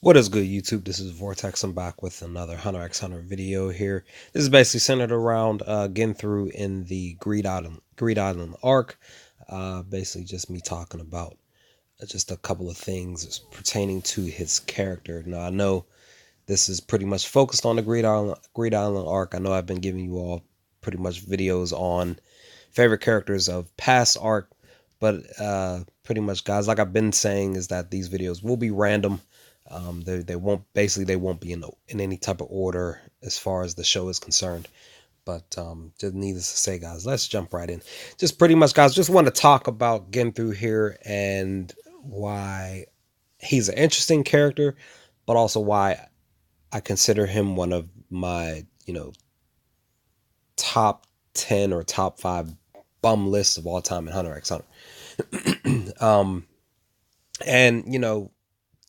What is good, YouTube? This is Vortex. I'm back with another Hunter x Hunter video here. This is basically centered around Genthru in the Greed Island arc. Basically, just me talking about just a couple of things pertaining to his character. Now, I know this is pretty much focused on the Greed Island arc. I know I've been giving you all pretty much videos on favorite characters of past arc, but pretty much, guys, like I've been saying, is that these videos will be random. They won't be in any type of order as far as the show is concerned. But just needless to say, guys, let's jump right in. Just pretty much, guys, just want to talk about Genthru here and why he's an interesting character, but also why I consider him one of my, top 10 or top 5 bum lists of all time in Hunter x Hunter. And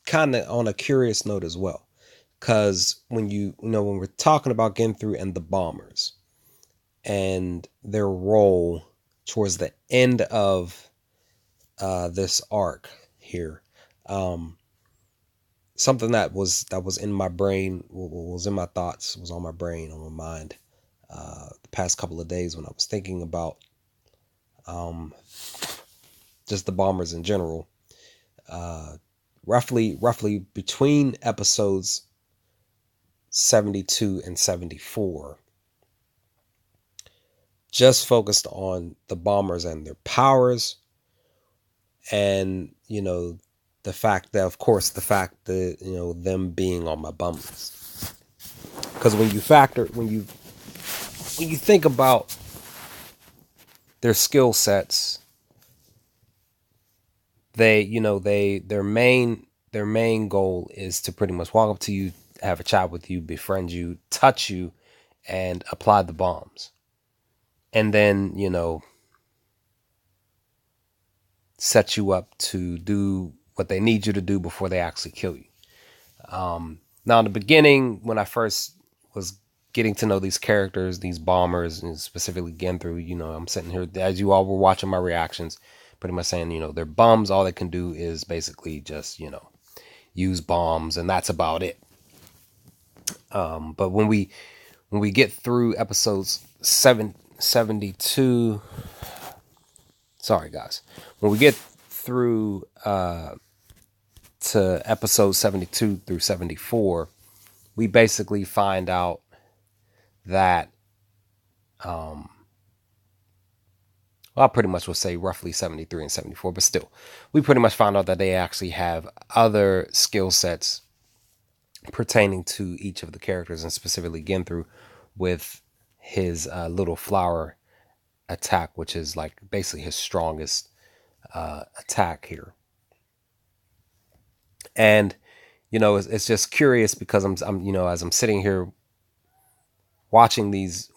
kind of on a curious note as well, because when we're talking about Genthru and the bombers and their role towards the end of this arc here, something that was in my brain, was in my thoughts, was on my brain, on my mind, the past couple of days when I was thinking about just the bombers in general. Roughly between episodes 72 and 74, just focused on the bombers and their powers, and the fact that, of course, them being on my bum list. Because when you think about their skill sets, their main goal is to pretty much walk up to you, have a chat with you, befriend you, touch you, and apply the bombs. And then, set you up to do what they need you to do before they actually kill you. Now, in the beginning, when I first was getting to know these characters, these bombers, and specifically Genthru, I'm sitting here, as you all were watching my reactions, pretty much saying, they're bums. All they can do is basically just, use bombs, and that's about it. But when we get through episodes 72, sorry guys, when we get through to episode 72 through 74, we basically find out that I pretty much will say roughly 73 and 74, but still, we pretty much found out that they actually have other skill sets pertaining to each of the characters, and specifically Genthru with his little flower attack, which is like basically his strongest attack here. And it's just curious because I'm as I'm sitting here watching these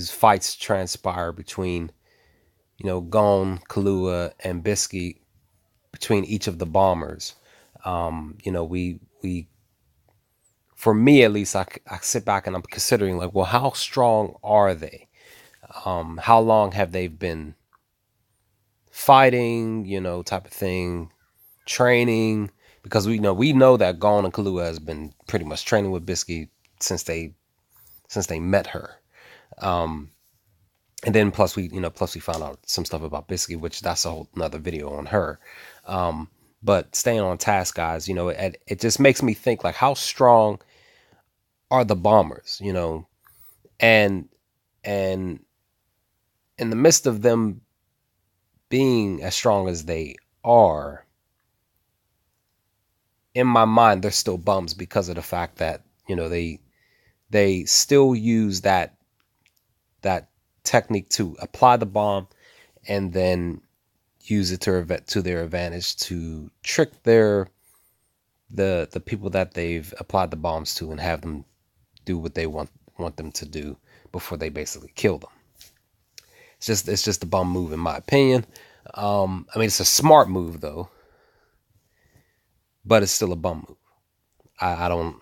fights transpire between Gon, Kahlua, and Bisky, between each of the bombers. We for me at least, I sit back and I'm considering, like, well, how strong are they? How long have they been fighting, type of thing, training? Because we know that Gon and Kahlua has been pretty much training with Bisky since they met her. And then plus we found out some stuff about Bisky, which that's a whole another video on her. But staying on task, guys, it just makes me think, like, how strong are the bombers, and in the midst of them being as strong as they are, in my mind, they're still bums because of the fact that, they still use that technique to apply the bomb and then use it to their advantage to trick the people that they've applied the bombs to, and have them do what they want them to do before they basically kill them. It's just a bum move, in my opinion. I mean, it's a smart move though, but it's still a bum move. I don't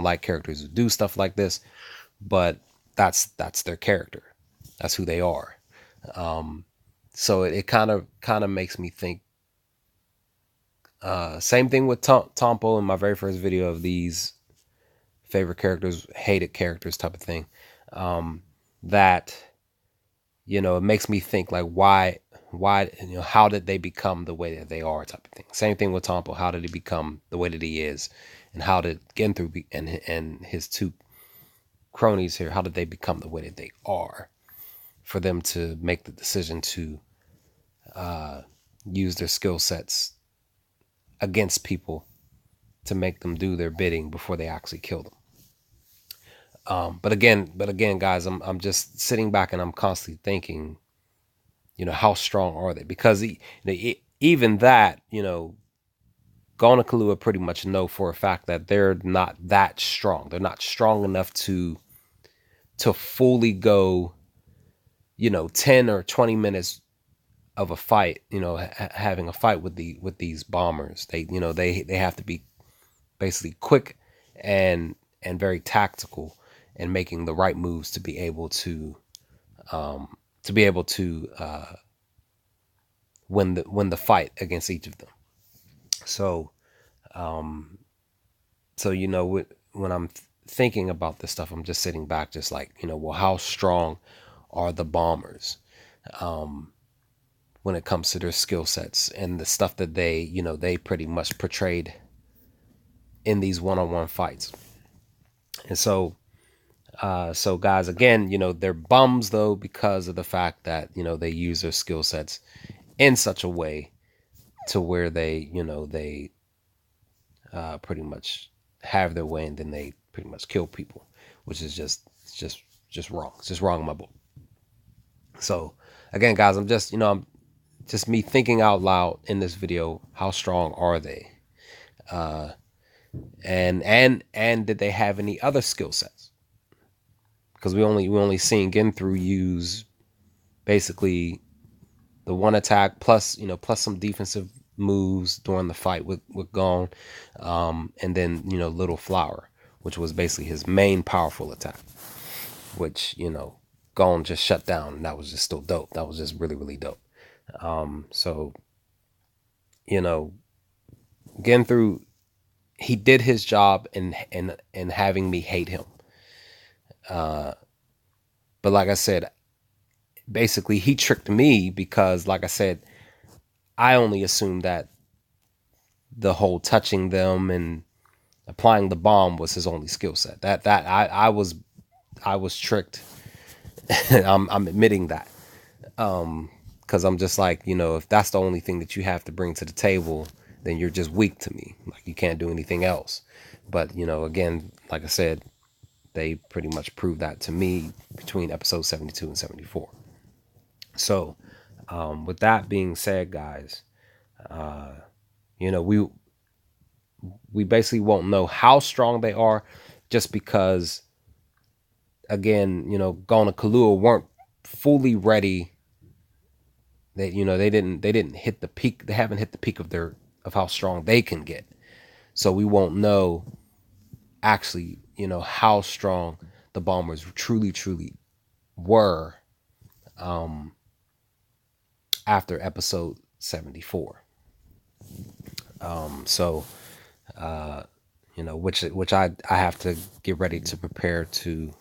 like characters who do stuff like this, but that's their character. That's who they are. So it kind of makes me think Same thing with Tompo in my very first video of these favorite characters, hated characters type of thing. That, it makes me think like why, how did they become the way that they are type of thing. Same thing with Tompo. How did he become the way that he is? And how did Genthru and his two cronies here, how did they become the way that they are for them to make the decision to use their skill sets against people to make them do their bidding before they actually kill them. But again, guys, I'm just sitting back and I'm constantly thinking, how strong are they? Because even that, Gon and Killua pretty much know for a fact that they're not that strong. They're not strong enough to fully go, 10 or 20 minutes of a fight, having a fight with these bombers. They have to be basically quick and very tactical and making the right moves to be able to win the fight against each of them. So when I'm thinking about this stuff, I'm just sitting back just like, well, how strong are the bombers when it comes to their skill sets and the stuff that they pretty much portrayed in these one-on-one fights. And so guys, again, they're bums though, because of the fact that, they use their skill sets in such a way to where they pretty much have their way and then they pretty much kill people, which is just wrong. It's just wrong in my book. So again, guys, I'm just me thinking out loud in this video, how strong are they? And did they have any other skill sets? Because we only seen Genthru use basically the one attack plus some defensive moves during the fight with Gon, and then Little Flower, which was basically his main powerful attack, which Gon just shut down, and that was just still dope. That was just really, really dope. So Genthru, he did his job in having me hate him. But like I said, basically he tricked me because, like I said, I only assumed that the whole touching them and applying the bomb was his only skill set. That I was tricked. I'm admitting that. Because I'm just like, if that's the only thing that you have to bring to the table, then you're just weak to me. Like, you can't do anything else. But, again, like I said, they pretty much proved that to me between episode 72 and 74. So, with that being said, guys, we basically won't know how strong they are, just because, again, Gon and Killua weren't fully ready. They didn't hit the peak. They haven't hit the peak of how strong they can get. So we won't know actually, how strong the bombers truly were after episode 74. Which I have to get ready to prepare to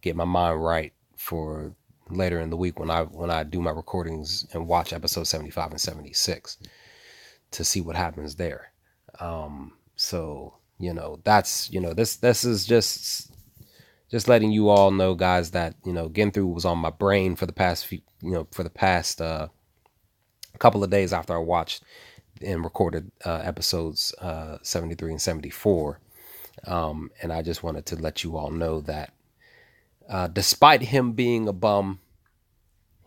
get my mind right for later in the week when I do my recordings and watch episode 75 and 76 to see what happens there. That's this is just letting you all know, guys, that Genthru was on my brain for the past couple of days after I watched and recorded episodes 73 and 74. And I just wanted to let you all know that despite him being a bum,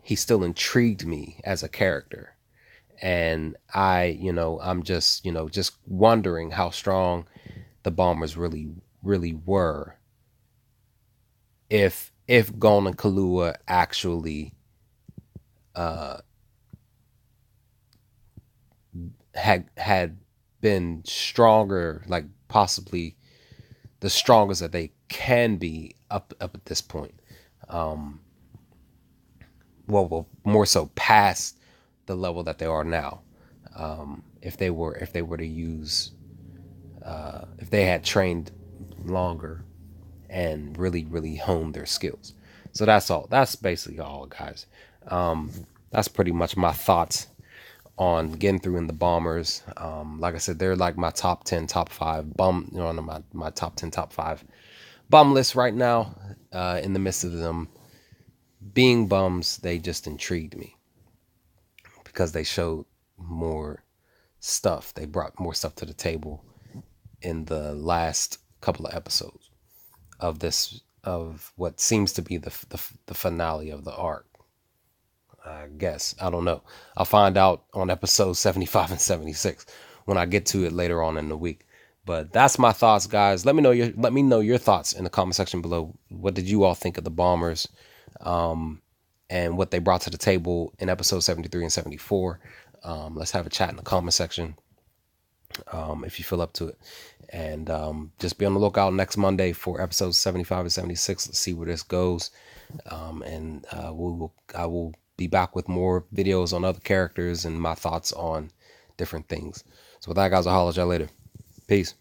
he still intrigued me as a character. And I'm just wondering how strong the bombers really were, if Gon and Killua actually had been stronger, like possibly the strongest that they can be up at this point. Well, more so past the level that they are now. if they were to use if they had trained longer and really honed their skills. So that's all. That's basically all, guys. That's pretty much my thoughts on getting through in the Bombers. Like I said, they're like my top 10, top 5 bum, on my top 10, top 5 bum list right now. In the midst of them being bums, they just intrigued me because they showed more stuff. They brought more stuff to the table in the last couple of episodes of what seems to be the finale of the arc. I guess. I don't know. I'll find out on episodes 75 and 76 when I get to it later on in the week. But that's my thoughts, guys. Let me know your thoughts in the comment section below. What did you all think of the Bombers, and what they brought to the table in episode 73 and 74? Let's have a chat in the comment section, if you feel up to it. And just be on the lookout next Monday for episodes 75 and 76. Let's see where this goes. I will be back with more videos on other characters and my thoughts on different things. So with that, guys, I'll holler at y'all later. Peace.